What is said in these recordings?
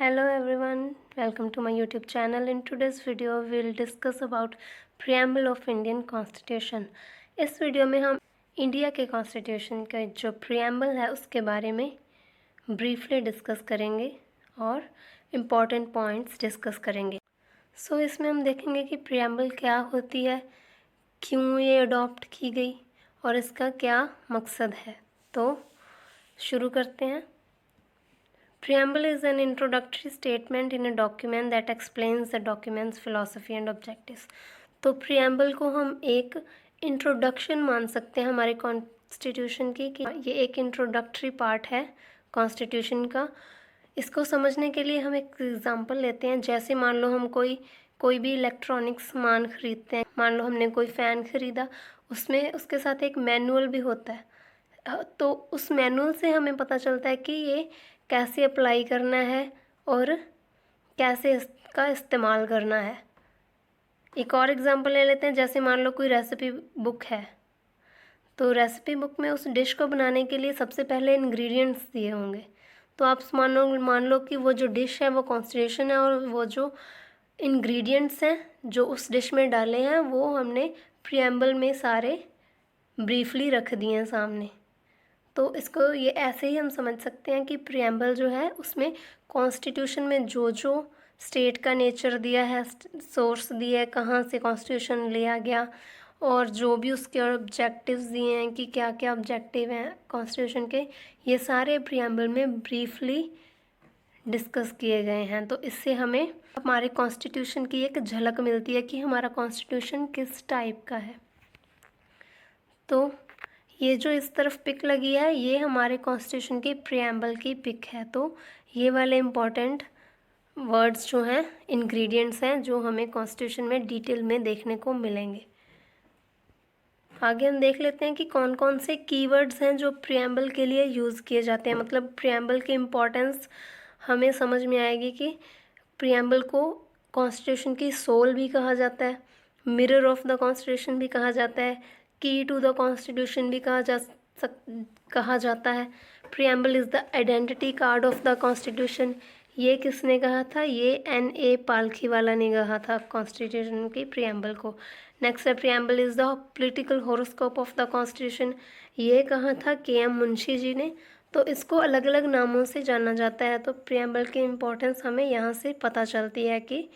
Hello everyone, welcome to my YouTube channel. In today's video we will discuss about preamble of Indian Constitution. इस video में हम India के constitution का जो preamble है उसके बारे में ब्रीफली डिस्कस करेंगे और इम्पॉर्टेंट पॉइंट्स डिस्कस करेंगे। इसमें हम देखेंगे कि preamble क्या होती है, क्यों ये अडॉप्ट की गई और इसका क्या मकसद है। तो शुरू करते हैं। Preamble is an introductory statement in a document that explains the document's philosophy and objectives. तो preamble को हम एक इंट्रोडक्शन मान सकते हैं हमारे कॉन्स्टिट्यूशन की, कि ये एक इंट्रोडक्टरी पार्ट है कॉन्स्टिट्यूशन का। इसको समझने के लिए हम एक एग्जांपल लेते हैं। जैसे मान लो हम कोई भी इलेक्ट्रॉनिक सामान खरीदते हैं। मान लो हमने कोई फ़ैन ख़रीदा, उसमें उसके साथ एक मैनुअल भी होता है। तो उस मैनुअल से हमें पता चलता है कि ये कैसे अप्लाई करना है और कैसे इसका इस्तेमाल करना है। एक और एग्जांपल ले लेते हैं। जैसे मान लो कोई रेसिपी बुक है, तो रेसिपी बुक में उस डिश को बनाने के लिए सबसे पहले इंग्रेडिएंट्स दिए होंगे। तो आप मान लो कि वो जो डिश है वो कॉन्स्टिट्यूशन है और वो जो इंग्रेडिएंट्स हैं जो उस डिश में डाले हैं वो हमने प्रीएम्बल में सारे ब्रीफली रख दिए हैं सामने। तो इसको ये ऐसे ही हम समझ सकते हैं कि प्रीएम्बल जो है उसमें कॉन्स्टिट्यूशन में जो जो स्टेट का नेचर दिया है, सोर्स दिया है, कहाँ से कॉन्स्टिट्यूशन लिया गया और जो भी उसके ऑब्जेक्टिव्स दिए हैं कि क्या क्या ऑब्जेक्टिव हैं कॉन्स्टिट्यूशन के, ये सारे प्रीएम्बल में ब्रीफली डिस्कस किए गए हैं। तो इससे हमें हमारे कॉन्स्टिट्यूशन की एक झलक मिलती है कि हमारा कॉन्स्टिट्यूशन किस टाइप का है। तो ये जो इस तरफ पिक लगी है ये हमारे कॉन्स्टिट्यूशन की प्रीएम्बल की पिक है। तो ये वाले इम्पॉर्टेंट वर्ड्स जो हैं, इंग्रेडिएंट्स हैं जो हमें कॉन्स्टिट्यूशन में डिटेल में देखने को मिलेंगे। आगे हम देख लेते हैं कि कौन कौन से कीवर्ड्स हैं जो प्रीएम्बल के लिए यूज़ किए जाते हैं। मतलब प्रीएम्बल की इम्पॉर्टेंस हमें समझ में आएगी कि प्रीएम्बल को कॉन्स्टिट्यूशन की सोल भी कहा जाता है, मिरर ऑफ द कॉन्स्टिट्यूशन भी कहा जाता है, की टू द कॉन्स्टिट्यूशन भी कहा जाता है। Preamble is the identity card of the constitution. ये किसने कहा था? ये N.A. पालखीवाला ने कहा था कॉन्स्टिट्यूशन की प्रीएम्बल को। नेक्स्ट है preamble is the political horoscope of the constitution. ये कहा था K.M. मुंशी जी ने। तो इसको अलग अलग नामों से जाना जाता है। तो प्रीएम्बल की इम्पोर्टेंस हमें यहाँ से पता चलती है कि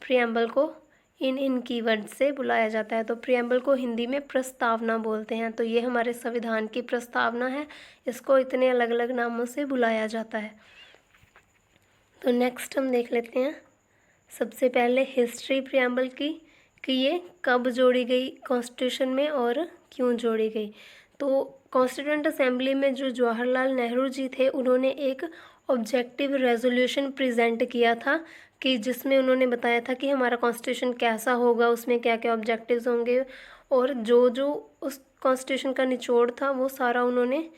प्रीएम्बल को इन कीवर्ड से बुलाया जाता है। तो प्रीएम्बल को हिंदी में प्रस्तावना बोलते हैं। तो ये हमारे संविधान की प्रस्तावना है, इसको इतने अलग अलग नामों से बुलाया जाता है। तो नेक्स्ट हम देख लेते हैं सबसे पहले हिस्ट्री प्रीएम्बल की, कि ये कब जोड़ी गई कॉन्स्टिट्यूशन में और क्यों जोड़ी गई। तो कॉन्स्टिट्यूएंट असेंबली में जो जवाहरलाल नेहरू जी थे उन्होंने एक ऑब्जेक्टिव रेजोल्यूशन प्रेजेंट किया था कि जिसमें उन्होंने बताया था कि हमारा कॉन्स्टिट्यूशन कैसा होगा, उसमें क्या क्या ऑब्जेक्टिव्स होंगे और जो जो उस कॉन्स्टिट्यूशन का निचोड़ था वो सारा उन्होंने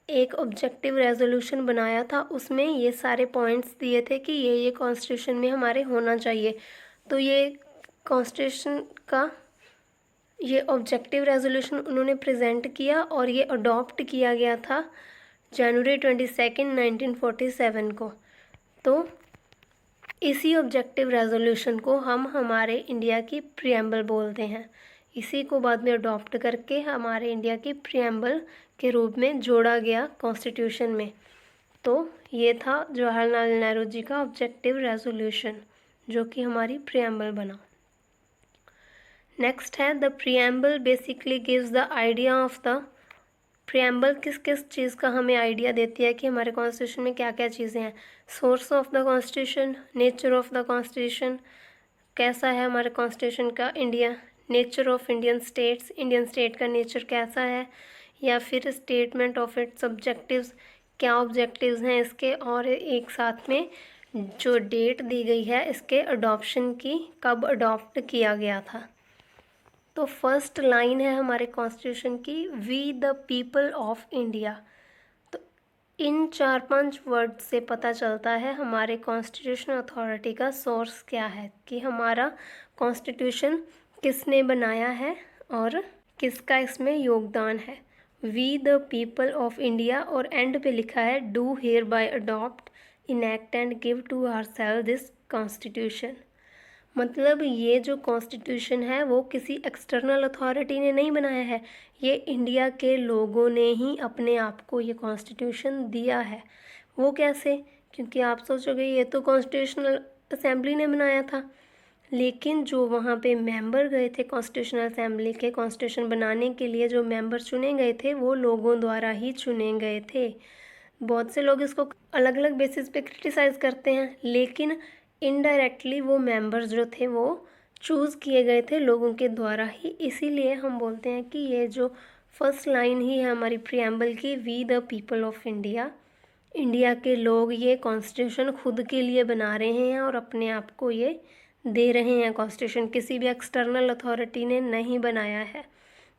एक ऑब्जेक्टिव रेजोल्यूशन बनाया था। उसमें ये सारे पॉइंट्स दिए थे कि ये कॉन्स्टिट्यूशन में हमारे होना चाहिए। तो ये कॉन्स्टिट्यूशन का ये ऑब्जेक्टिव रेजोल्यूशन उन्होंने प्रेजेंट किया और ये अडॉप्ट किया गया था जनवरी 22, 1947 को। तो इसी ऑब्जेक्टिव रेजोल्यूशन को हम हमारे इंडिया की प्रीएम्बल बोलते हैं। इसी को बाद में अडॉप्ट करके हमारे इंडिया की प्रीएम्बल के रूप में जोड़ा गया कॉन्स्टिट्यूशन में। तो ये था जवाहरलाल नेहरू जी का ऑब्जेक्टिव रेजोल्यूशन जो कि हमारी प्रीएम्बल बना। नेक्स्ट है the preamble basically gives the idea of the preamble किस किस चीज़ का हमें आइडिया देती है कि हमारे कॉन्स्टिट्यूशन में क्या क्या चीज़ें हैं। Source of the constitution, nature of the constitution, कैसा है हमारे कॉन्स्टिट्यूशन का India, nature of Indian states, Indian state का नेचर कैसा है, या फिर स्टेटमेंट ऑफ इट्स ऑब्जेक्टिव्स, क्या ऑब्जेक्टिव्स हैं इसके, और एक साथ में जो डेट दी गई है इसके अडॉप्शन की, कब अडॉप्ट किया गया था। तो फर्स्ट लाइन है हमारे कॉन्स्टिट्यूशन की, we the people of India. तो इन 4-5 वर्ड से पता चलता है हमारे कॉन्स्टिट्यूशन अथॉरिटी का सोर्स क्या है, कि हमारा कॉन्स्टिट्यूशन किसने बनाया है और किसका इसमें योगदान है। We the people of India और एंड पे लिखा है do hereby adopt enact and give to ourselves this constitution. मतलब ये जो कॉन्स्टिट्यूशन है वो किसी एक्सटर्नल अथॉरिटी ने नहीं बनाया है, ये इंडिया के लोगों ने ही अपने आप को ये कॉन्स्टिट्यूशन दिया है। वो कैसे? क्योंकि आप सोचोगे ये तो कॉन्स्टिट्यूशनल असेंबली ने बनाया था, लेकिन जो वहाँ पे मेंबर गए थे कॉन्स्टिट्यूशनल असेंबली के, कॉन्स्टिट्यूशन बनाने के लिए जो मेंबर चुने गए थे वो लोगों द्वारा ही चुने गए थे। बहुत से लोग इसको अलग अलग बेसिस पे क्रिटिसाइज़ करते हैं, लेकिन इनडायरेक्टली वो मेंबर्स जो थे वो चूज़ किए गए थे लोगों के द्वारा ही। इसीलिए हम बोलते हैं कि ये जो फर्स्ट लाइन ही है हमारी प्रियम्बल की, we the people of India, India के लोग ये कॉन्स्टिट्यूशन खुद के लिए बना रहे हैं और अपने आप को ये दे रहे हैं। कॉन्स्टिट्यूशन किसी भी एक्सटर्नल अथॉरिटी ने नहीं बनाया है।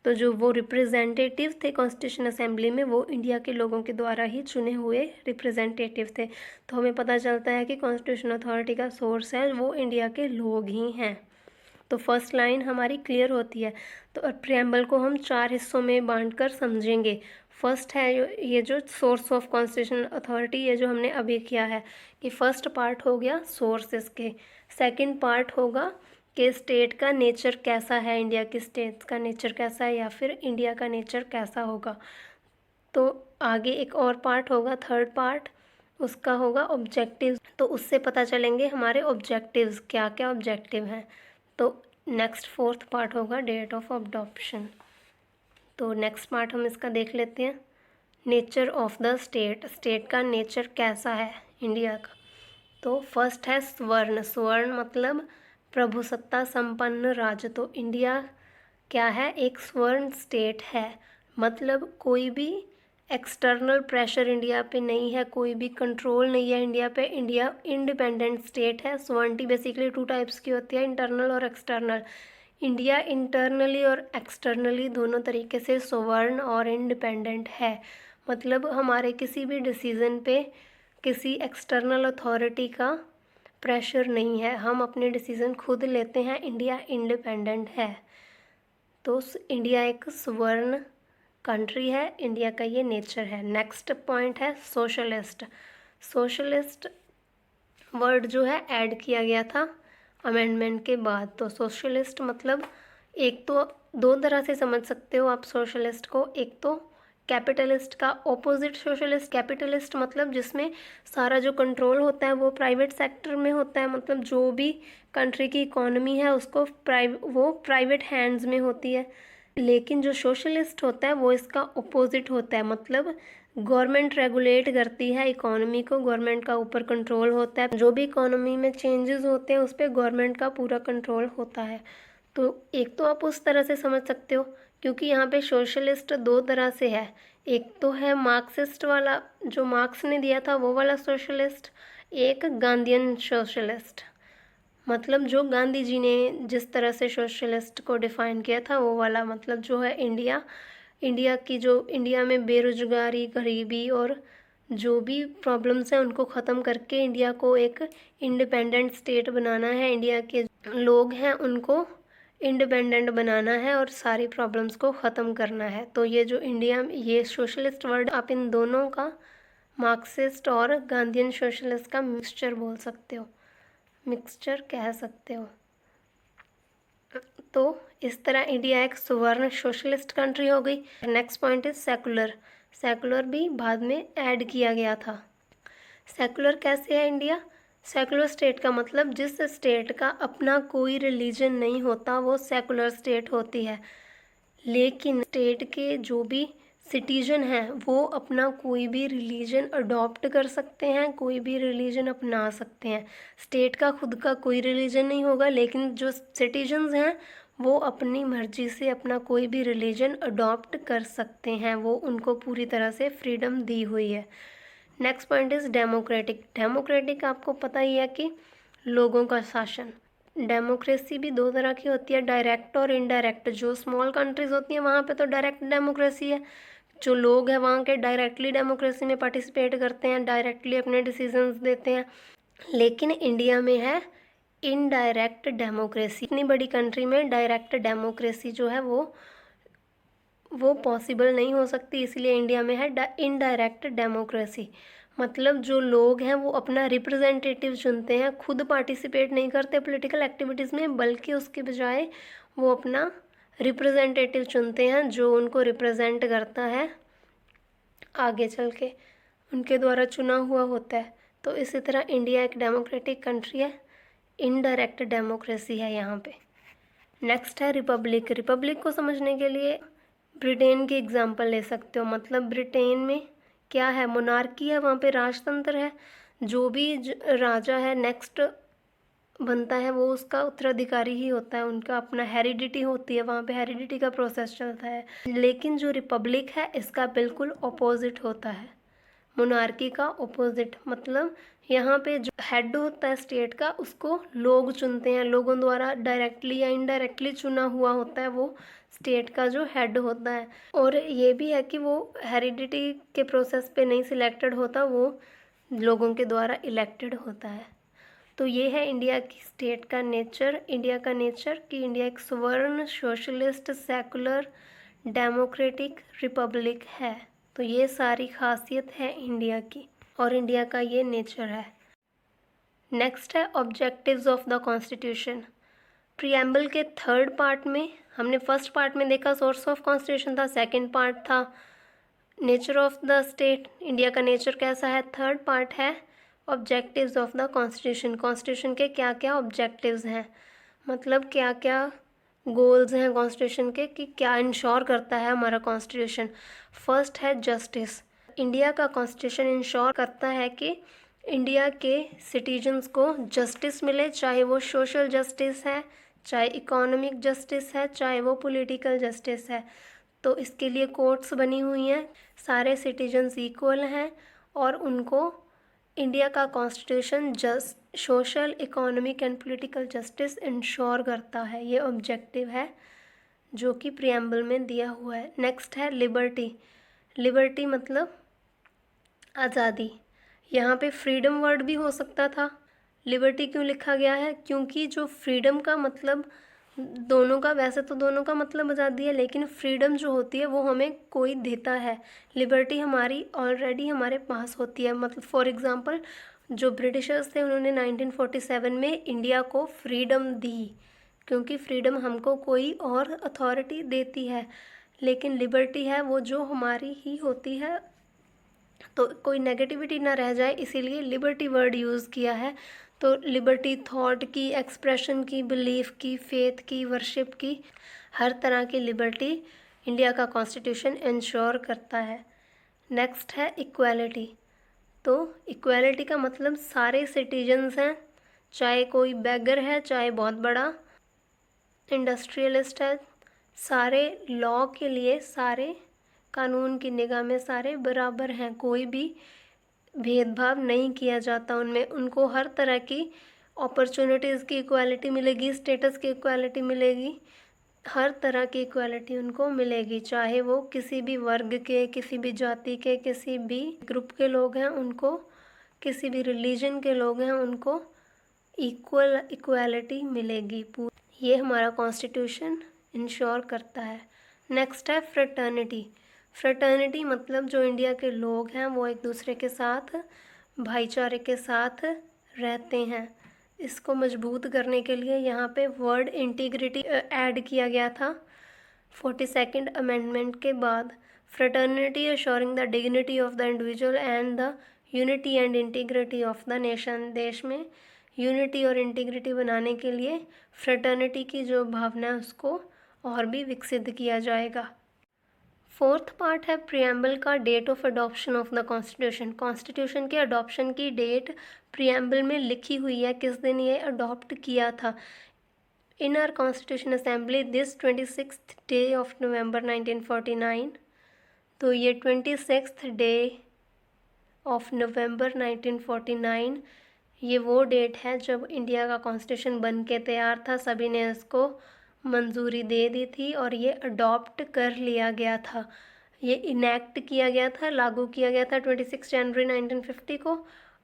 तो जो वो रिप्रेजेंटेटिव थे कॉन्स्टिट्यूशन असेंबली में वो इंडिया के लोगों के द्वारा ही चुने हुए रिप्रेजेंटेटिव थे। तो हमें पता चलता है कि कॉन्स्टिट्यूशन अथॉरिटी का सोर्स है वो इंडिया के लोग ही हैं। तो फर्स्ट लाइन हमारी क्लियर होती है। तो प्रियम्बल को हम 4 हिस्सों में बांटकर समझेंगे। फर्स्ट है ये जो सोर्स ऑफ कॉन्स्टिट्यूशन अथॉरिटी, ये जो हमने अभी किया है कि फर्स्ट पार्ट हो गया सोर्सेस के। सेकंड पार्ट होगा कि स्टेट का नेचर कैसा है, इंडिया की स्टेट का नेचर कैसा है या फिर इंडिया का नेचर कैसा होगा। तो आगे एक और पार्ट होगा, थर्ड पार्ट, उसका होगा ऑब्जेक्टिव्स। तो उससे पता चलेंगे हमारे ऑब्जेक्टिव्स क्या क्या ऑब्जेक्टिव हैं। तो नेक्स्ट फोर्थ पार्ट होगा डेट ऑफ अडॉप्शन। तो नेक्स्ट पार्ट हम इसका देख लेते हैं, nature of the state, state का नेचर कैसा है इंडिया का। तो फर्स्ट है स्वर्ण। स्वर्ण मतलब प्रभुसत्ता संपन्न राज्य। तो इंडिया क्या है? एक स्वर्ण स्टेट है। मतलब कोई भी एक्सटर्नल प्रेशर इंडिया पे नहीं है, कोई भी कंट्रोल नहीं है इंडिया पे। इंडिया इंडिपेंडेंट स्टेट है। स्वर्ण बेसिकली 2 टाइप्स की होती है, इंटरनल और एक्सटर्नल। इंडिया इंटरनली और एक्सटर्नली दोनों तरीके से स्वर्ण और इंडिपेंडेंट है। मतलब हमारे किसी भी डिसीज़न पे किसी एक्सटर्नल अथॉरिटी का प्रेशर नहीं है, हम अपने डिसीज़न खुद लेते हैं। इंडिया इंडिपेंडेंट है। तो इंडिया एक स्वर्ण कंट्री है, इंडिया का ये नेचर है। नेक्स्ट पॉइंट है सोशलिस्ट। सोशलिस्ट वर्ड जो है ऐड किया गया था अमेंडमेंट के बाद। तो सोशलिस्ट मतलब एक तो 2 तरह से समझ सकते हो आप सोशलिस्ट को। एक तो कैपिटलिस्ट का ऑपोजिट सोशलिस्ट। कैपिटलिस्ट मतलब जिसमें सारा जो कंट्रोल होता है वो प्राइवेट सेक्टर में होता है, मतलब जो भी कंट्री की इकोनॉमी है उसको वो प्राइवेट हैंड्स में होती है। लेकिन जो सोशलिस्ट होता है वो इसका ऑपोजिट होता है, मतलब गवर्नमेंट रेगुलेट करती है इकोनॉमी को, गवर्नमेंट का ऊपर कंट्रोल होता है, जो भी इकोनॉमी में चेंजेस होते हैं उस पर गवर्नमेंट का पूरा कंट्रोल होता है। तो एक तो आप उस तरह से समझ सकते हो, क्योंकि यहाँ पे सोशलिस्ट 2 तरह से है। एक तो है मार्क्सिस्ट वाला, जो मार्क्स ने दिया था वो वाला सोशलिस्ट, एक गांधीयन सोशलिस्ट, मतलब जो गांधी जी ने जिस तरह से सोशलिस्ट को डिफ़ाइन किया था वो वाला। मतलब जो है इंडिया की जो इंडिया में बेरोजगारी, गरीबी और जो भी प्रॉब्लम्स हैं उनको ख़त्म करके इंडिया को एक इंडिपेंडेंट स्टेट बनाना है, इंडिया के लोग हैं उनको इंडिपेंडेंट बनाना है और सारी प्रॉब्लम्स को ख़त्म करना है। तो ये जो इंडिया, ये सोशलिस्ट वर्ड आप इन दोनों का, मार्क्सिस्ट और गांधीयन सोशलिस्ट का मिक्सचर बोल सकते हो, मिक्सचर कह सकते हो। तो इस तरह इंडिया एक सुवर्ण सोशलिस्ट कंट्री हो गई। Next point is secular. Secular भी बाद में ऐड किया गया था। सेकुलर कैसे है इंडिया? सेकुलर स्टेट का मतलब जिस स्टेट का अपना कोई रिलीजन नहीं होता वो सेकुलर स्टेट होती है। लेकिन स्टेट के जो भी सिटीजन हैं वो अपना कोई भी रिलीजन अडॉप्ट कर सकते हैं, कोई भी रिलीजन अपना सकते हैं। स्टेट का खुद का कोई रिलीजन नहीं होगा, लेकिन जो सिटीजन्स हैं वो अपनी मर्जी से अपना कोई भी रिलीजन अडॉप्ट कर सकते हैं, वो उनको पूरी तरह से फ्रीडम दी हुई है। Next point is democratic. Democratic आपको पता ही है कि लोगों का शासन। डेमोक्रेसी भी 2 तरह की होती है, डायरेक्ट और इनडायरेक्ट। जो स्मॉल कंट्रीज़ होती हैं वहाँ पे तो डायरेक्ट डेमोक्रेसी है, जो लोग हैं वहाँ के डायरेक्टली डेमोक्रेसी में पार्टिसिपेट करते हैं, डायरेक्टली अपने डिसीजंस देते हैं। लेकिन इंडिया में है इनडायरेक्ट डेमोक्रेसी। इतनी बड़ी कंट्री में डायरेक्ट डेमोक्रेसी जो है वो पॉसिबल नहीं हो सकती, इसलिए इंडिया में है इनडायरेक्ट डेमोक्रेसी। मतलब जो लोग हैं वो अपना रिप्रेजेंटेटिव चुनते हैं, खुद पार्टिसिपेट नहीं करते पॉलिटिकल एक्टिविटीज़ में, बल्कि उसके बजाय वो अपना रिप्रेजेंटेटिव चुनते हैं जो उनको रिप्रेजेंट करता है आगे चल के, उनके द्वारा चुना हुआ होता है। तो इसी तरह इंडिया एक डेमोक्रेटिक कंट्री है, इनडायरेक्ट डेमोक्रेसी है यहाँ पे। नेक्स्ट है रिपब्लिक। रिपब्लिक को समझने के लिए ब्रिटेन की एग्जांपल ले सकते हो। मतलब ब्रिटेन में क्या है, मोनार्की है, वहाँ पे राजतंत्र है, जो भी राजा है नेक्स्ट बनता है वो उसका उत्तराधिकारी ही होता है, उनका अपना हेरिडिटी होती है, वहाँ पे हेरिडिटी का प्रोसेस चलता है। लेकिन जो रिपब्लिक है इसका बिल्कुल अपोजिट होता है, मोनार्की का अपोजिट। मतलब यहाँ पे जो हेड होता है स्टेट का उसको लोग चुनते हैं, लोगों द्वारा डायरेक्टली या इनडायरेक्टली चुना हुआ होता है वो स्टेट का जो हेड होता है। और ये भी है कि वो हेरिडिटी के प्रोसेस पे नहीं सिलेक्टेड होता, वो लोगों के द्वारा इलेक्टेड होता है। तो ये है इंडिया की स्टेट का नेचर, इंडिया का नेचर कि इंडिया एक स्वर्ण सोशलिस्ट सेकुलर डेमोक्रेटिक रिपब्लिक है। तो ये सारी खासियत है इंडिया की और इंडिया का ये नेचर है। नेक्स्ट है objectives of the constitution. Preamble के थर्ड पार्ट में हमने फर्स्ट पार्ट में देखा सोर्स ऑफ कॉन्स्टिट्यूशन था, सेकंड पार्ट था nature of the state, India का नेचर कैसा है, थर्ड पार्ट है objectives of the constitution. Constitution के क्या क्या ऑब्जेक्टिव्स हैं, मतलब क्या क्या गोल्स हैं कॉन्स्टिट्यूशन के, कि क्या इंश्योर करता है हमारा कॉन्स्टिट्यूशन। फर्स्ट है जस्टिस। इंडिया का कॉन्स्टिट्यूशन इंश्योर करता है कि इंडिया के सिटीजन्स को जस्टिस मिले, चाहे वो सोशल जस्टिस है, चाहे इकोनॉमिक जस्टिस है, चाहे वो पॉलिटिकल जस्टिस है। तो इसके लिए कोर्ट्स बनी हुई हैं, सारे सिटीजन्स इक्वल हैं और उनको इंडिया का constitution just social economic and political justice ensure करता है। ये ऑब्जेक्टिव है जो कि प्रीएम्बल में दिया हुआ है। नेक्स्ट है लिबर्टी। लिबर्टी मतलब आज़ादी। यहाँ पे फ्रीडम वर्ड भी हो सकता था, लिबर्टी क्यों लिखा गया है, क्योंकि जो फ्रीडम का मतलब दोनों का, वैसे तो दोनों का मतलब आज़ादी है, लेकिन फ्रीडम जो होती है वो हमें कोई देता है, लिबर्टी हमारी ऑलरेडी हमारे पास होती है। मतलब फॉर एग्ज़ाम्पल जो ब्रिटिशर्स थे उन्होंने 1947 में इंडिया को फ्रीडम दी, क्योंकि फ्रीडम हमको कोई और अथॉरिटी देती है, लेकिन लिबर्टी है वो जो हमारी ही होती है। तो कोई नेगेटिविटी ना रह जाए इसीलिए लिबर्टी वर्ड यूज़ किया है। तो लिबर्टी थॉट की, एक्सप्रेशन की, बिलीफ की, फेथ की, वर्शिप की, हर तरह की लिबर्टी इंडिया का कॉन्स्टिट्यूशन इंश्योर करता है। नेक्स्ट है इक्वालिटी। तो इक्वालिटी का मतलब सारे सिटीजन्स हैं, चाहे कोई बैगर है, चाहे बहुत बड़ा इंडस्ट्रियलिस्ट है, सारे लॉ के लिए, सारे कानून की निगाह में सारे बराबर हैं, कोई भी भेदभाव नहीं किया जाता उनमें, उनको हर तरह की अपॉर्चुनिटीज़ की इक्वालिटी मिलेगी, स्टेटस की इक्वालिटी मिलेगी, हर तरह की इक्वालिटी उनको मिलेगी, चाहे वो किसी भी वर्ग के, किसी भी जाति के, किसी भी ग्रुप के लोग हैं उनको, किसी भी रिलीजन के लोग हैं उनको इक्वालिटी मिलेगी। ये हमारा कॉन्स्टिट्यूशन इंश्योर करता है। नेक्स्ट है फ्रेटर्निटी। फ्रेटर्निटी मतलब जो इंडिया के लोग हैं वो एक दूसरे के साथ भाईचारे के साथ रहते हैं। इसको मजबूत करने के लिए यहाँ पे वर्ड इंटीग्रिटी ऐड किया गया था 42nd अमेंडमेंट के बाद। Fraternity assuring the dignity of the individual and the unity and integrity of the nation. देश में यूनिटी और इंटीग्रिटी बनाने के लिए फ्रेटर्निटी की जो भावना है उसको और भी विकसित किया जाएगा। फोर्थ पार्ट है प्रीएम्बल का date of adoption of the constitution. Constitution के अडॉप्शन की डेट प्रीएम्बल में लिखी हुई है, किस दिन ये अडॉप्ट किया था। इन are constitution assembly this 26th day of November 1949। तो ये 26th डे ऑफ नवंबर 1949 ये वो डेट है जब इंडिया का कॉन्स्टिट्यूशन बन के तैयार था, सभी ने इसको मंजूरी दे दी थी और ये अडॉप्ट कर लिया गया था। ये इनेक्ट किया गया था, लागू किया गया था 26 जनवरी 1950 को,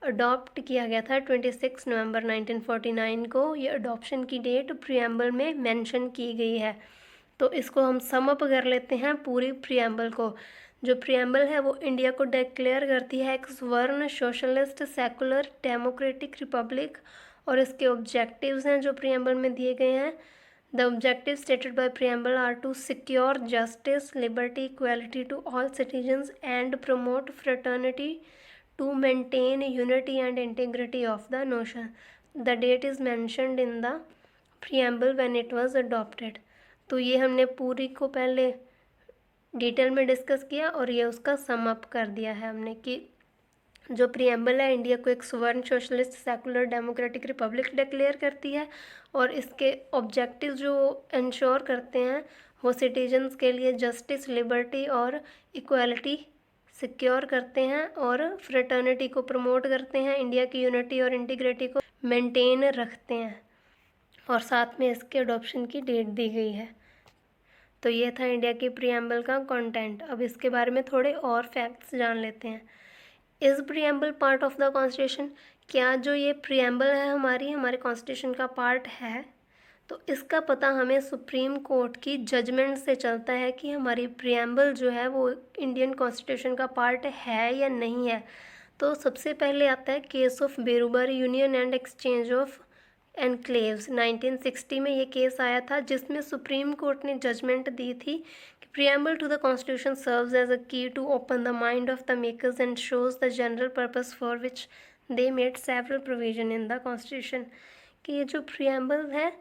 अडॉप्ट किया गया था 26 नवंबर 1949 को। ये अडॉप्शन की डेट प्रीएम्बल में मेंशन की गई है। तो इसको हम सम अप कर लेते हैं पूरी प्रीएम्बल को। जो प्रियम्बल है वो इंडिया को डिक्लेयर करती है एक स्वर्ण सोशलिस्ट सेकुलर डेमोक्रेटिक रिपब्लिक, और इसके ऑब्जेक्टिव्स हैं जो प्रियम्बल में दिए गए हैं। The objective stated by preamble are to secure justice, liberty, equality to all citizens and promote fraternity, to maintain unity and integrity of the notion. The date is mentioned in the preamble when it was adopted. तो ये हमने पूरी को पहले detail में discuss किया और ये उसका सम अप कर दिया है हमने कि जो प्रियम्बल है इंडिया को एक स्वर्ण socialist secular democratic Republic declare करती है, और इसके ऑब्जेक्टिव जो इंश्योर करते हैं वो सिटीजन्स के लिए जस्टिस, लिबर्टी और इक्वालिटी सिक्योर करते हैं, और फ्रेटर्निटी को प्रमोट करते हैं, इंडिया की यूनिटी और इंटीग्रिटी को मेंटेन रखते हैं, और साथ में इसके अडॉप्शन की डेट दी गई है। तो ये था इंडिया की प्रियम्बल का कंटेंट। अब इसके बारे में थोड़े और फैक्ट्स जान लेते हैं। Is preamble part of the constitution? क्या जो ये प्रियम्बल है हमारे कॉन्स्टिट्यूशन का पार्ट है? तो इसका पता हमें सुप्रीम कोर्ट की जजमेंट से चलता है कि हमारी प्रियम्बल जो है वो इंडियन कॉन्स्टिट्यूशन का पार्ट है या नहीं है। तो सबसे पहले आता है case of Berubari union and exchange of enclaves. 1960 में ये केस आया था जिसमें सुप्रीम कोर्ट ने जजमेंट दी थी कि preamble to the constitution serves as a key to open the mind of the makers and shows the general purpose for which they made several provision in the constitution. कि ये जो preamble है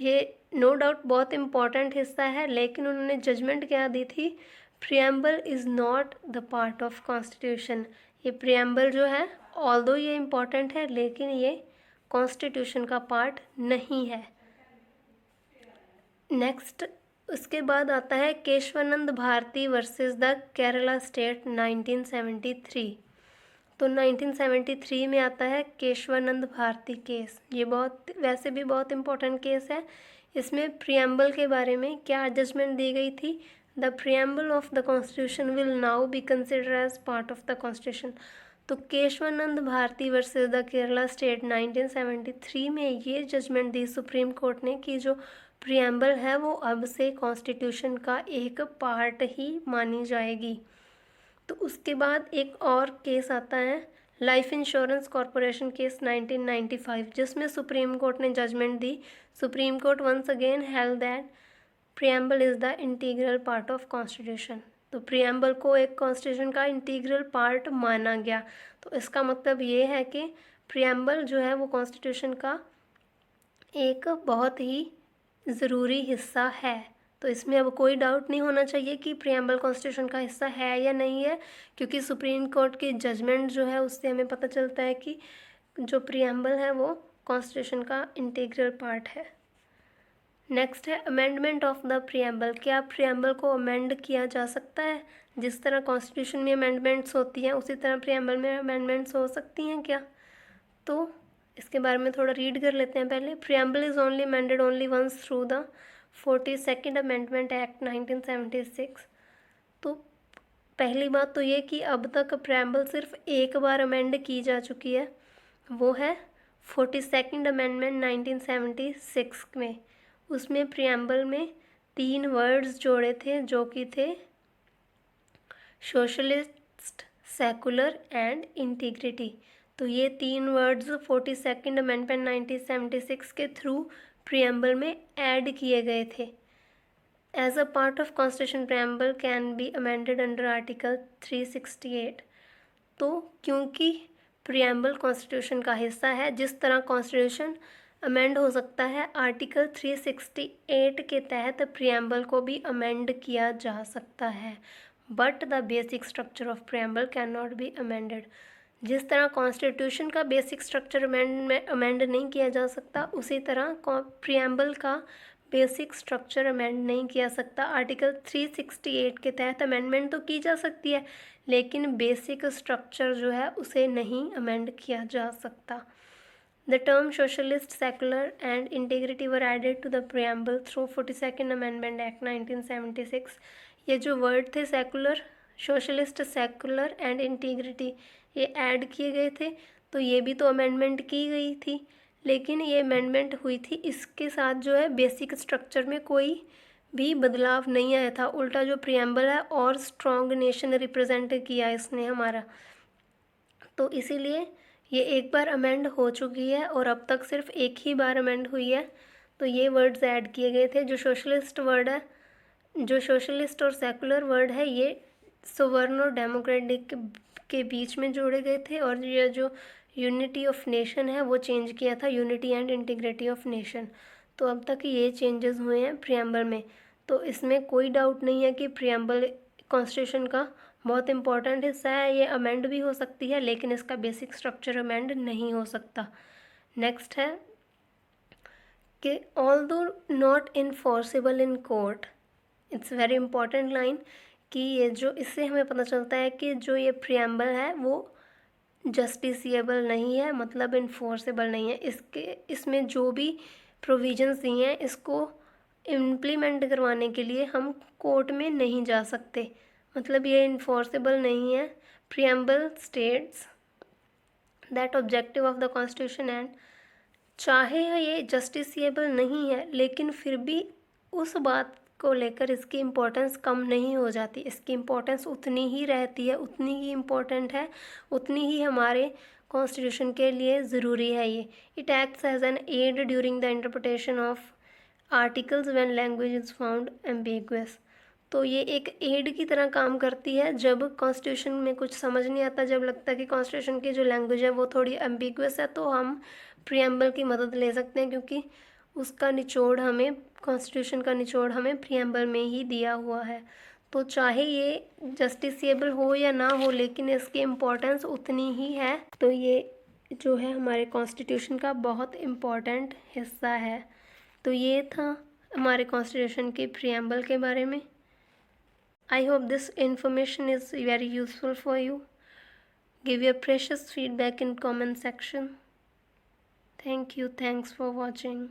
ये no doubt बहुत important हिस्सा है, लेकिन उन्होंने जजमेंट क्या दी थी? Preamble is not the part of constitution. ये प्रियम्बल जो है ऑल्दो ये इम्पॉर्टेंट है लेकिन ये कॉन्स्टिट्यूशन का पार्ट नहीं है। नेक्स्ट उसके बाद आता है Kesavananda Bharati versus the Kerala state 1973। तो 1973 में आता है केशवानंद भारती केस। ये वैसे भी बहुत इम्पोर्टेंट केस है। इसमें प्रियम्बल के बारे में क्या जजमेंट दी गई थी? The preamble of the constitution will now be consider as part of the constitution. तो Kesavananda Bharati versus the Kerala state 1973 में ये जजमेंट दी सुप्रीम कोर्ट ने कि जो प्रियम्बल है वो अब से कॉन्स्टिट्यूशन का एक पार्ट ही मानी जाएगी। तो उसके बाद एक और केस आता है लाइफ इंश्योरेंस कॉरपोरेशन केस 1995, जिसमें सुप्रीम कोर्ट ने जजमेंट दी। Supreme court once again held that preamble is the integral part of constitution. तो प्रियम्बल को एक कॉन्स्टिट्यूशन का इंटीग्रल पार्ट माना गया। तो इसका मतलब ये है कि प्रियम्बल जो है वो कॉन्स्टिट्यूशन का एक बहुत ही ज़रूरी हिस्सा है। तो इसमें अब कोई डाउट नहीं होना चाहिए कि प्रियम्बल कॉन्स्टिट्यूशन का हिस्सा है या नहीं है, क्योंकि सुप्रीम कोर्ट की जजमेंट जो है उससे हमें पता चलता है कि जो प्रियम्बल है वो कॉन्स्टिट्यूशन का इंटीग्रल पार्ट है। नेक्स्ट है अमेंडमेंट ऑफ द प्रियम्बल। क्या प्रियम्बल को अमेंड किया जा सकता है? जिस तरह कॉन्स्टिट्यूशन में अमेंडमेंट्स होती हैं उसी तरह प्रियम्बल में अमेंडमेंट्स हो सकती हैं क्या? तो इसके बारे में थोड़ा रीड कर लेते हैं पहले। Preamble is only amended only once through the 42nd amendment act 1976। तो पहली बात तो ये कि अब तक प्रियम्बल सिर्फ एक बार अमेंड की जा चुकी है, वो है 42nd अमेंडमेंट 1976 में। उसमें प्रियम्बल में 3 वर्ड्स जोड़े थे जो कि थे सोशलिस्ट, सेकुलर एंड इंटीग्रिटी। तो ये 3 वर्ड्स 42nd अमेंडमेंट 1976 के थ्रू प्रियम्बल में ऐड किए गए थे। As a part of constitution preamble can be amended under article 368। तो क्योंकि प्रियम्बल कॉन्स्टिट्यूशन का हिस्सा है, जिस तरह कॉन्स्टिट्यूशन अमेंड हो सकता है, आर्टिकल 368 के तहत प्रियम्बल को भी अमेंड किया जा सकता है। But the basic structure of preamble can not be amended. जिस तरह कॉन्स्टिट्यूशन का बेसिक स्ट्रक्चर अमेंड नहीं किया जा सकता, उसी तरह प्रियम्बल का बेसिक स्ट्रक्चर अमेंड नहीं किया सकता। आर्टिकल 368 के तहत अमेंडमेंट तो की जा सकती है, लेकिन बेसिक स्ट्रक्चर जो है उसे नहीं अमेंड किया जा सकता। The term socialist, secular and integrity were added to the preamble through 42nd Amendment Act 1976। ये जो वर्ड थे secular, socialist, secular and integrity, ये ऐड किए गए थे। तो ये भी तो अमेंडमेंट की गई थी, लेकिन ये अमेंडमेंट हुई थी, इसके साथ जो है बेसिक स्ट्रक्चर में कोई भी बदलाव नहीं आया था, उल्टा जो प्रियम्बल है और स्ट्रॉन्ग नेशन रिप्रेजेंट किया इसने हमारा। तो इसीलिए ये एक बार अमेंड हो चुकी है और अब तक सिर्फ एक ही बार अमेंड हुई है। तो ये वर्ड्स ऐड किए गए थे। जो सोशलिस्ट वर्ड है, जो सोशलिस्ट और सेकुलर वर्ड है, ये सोवर्ण और डेमोक्रेटिक के बीच में जोड़े गए थे। और ये जो यूनिटी ऑफ नेशन है वो चेंज किया था, unity and integrity of nation. तो अब तक ये चेंजेस हुए हैं प्रियम्बल में। तो इसमें कोई डाउट नहीं है कि प्रियम्बल कॉन्स्टिट्यूशन का बहुत इम्पॉर्टेंट हिस्सा है। ये अमेंड भी हो सकती है लेकिन इसका बेसिक स्ट्रक्चर अमेंड नहीं हो सकता। नेक्स्ट है कि although not enforceable in court, it's very important line कि ये जो, इससे हमें पता चलता है कि जो ये प्रियम्बल है वो जस्टिसिएबल नहीं है, मतलब इन्फोर्सेबल नहीं है। इसमें जो भी प्रोविजंस दी हैं इसको इम्प्लीमेंट करवाने के लिए हम कोर्ट में नहीं जा सकते, मतलब ये इन्फोर्सेबल नहीं है। Preamble states that objective of the constitution and, चाहे ये जस्टिसिएबल नहीं है लेकिन फिर भी उस बात को लेकर इसकी इम्पोर्टेंस कम नहीं हो जाती। इसकी इम्पोर्टेंस उतनी ही रहती है, उतनी ही इम्पोर्टेंट है, उतनी ही हमारे कॉन्स्टिट्यूशन के लिए ज़रूरी है ये। It acts as an aid during the interpretation of articles when language is found ambiguous. तो ये एक एड की तरह काम करती है जब कॉन्स्टिट्यूशन में कुछ समझ नहीं आता, जब लगता है कि कॉन्स्टिट्यूशन की जो लैंग्वेज है वो थोड़ी एम्बिगुअस है, तो हम प्रियम्बल की मदद ले सकते हैं, क्योंकि उसका निचोड़ हमें, कॉन्स्टिट्यूशन का निचोड़ हमें प्रियम्बल में ही दिया हुआ है। तो चाहे ये जस्टिसिएबल हो या ना हो लेकिन इसकी इम्पोर्टेंस उतनी ही है। तो ये जो है हमारे कॉन्स्टिट्यूशन का बहुत इम्पोर्टेंट हिस्सा है। तो ये था हमारे कॉन्स्टिट्यूशन के प्रियम्बल के बारे में। I hope this information is very useful for you. Give your precious feedback in comment section. Thank you. Thanks for watching.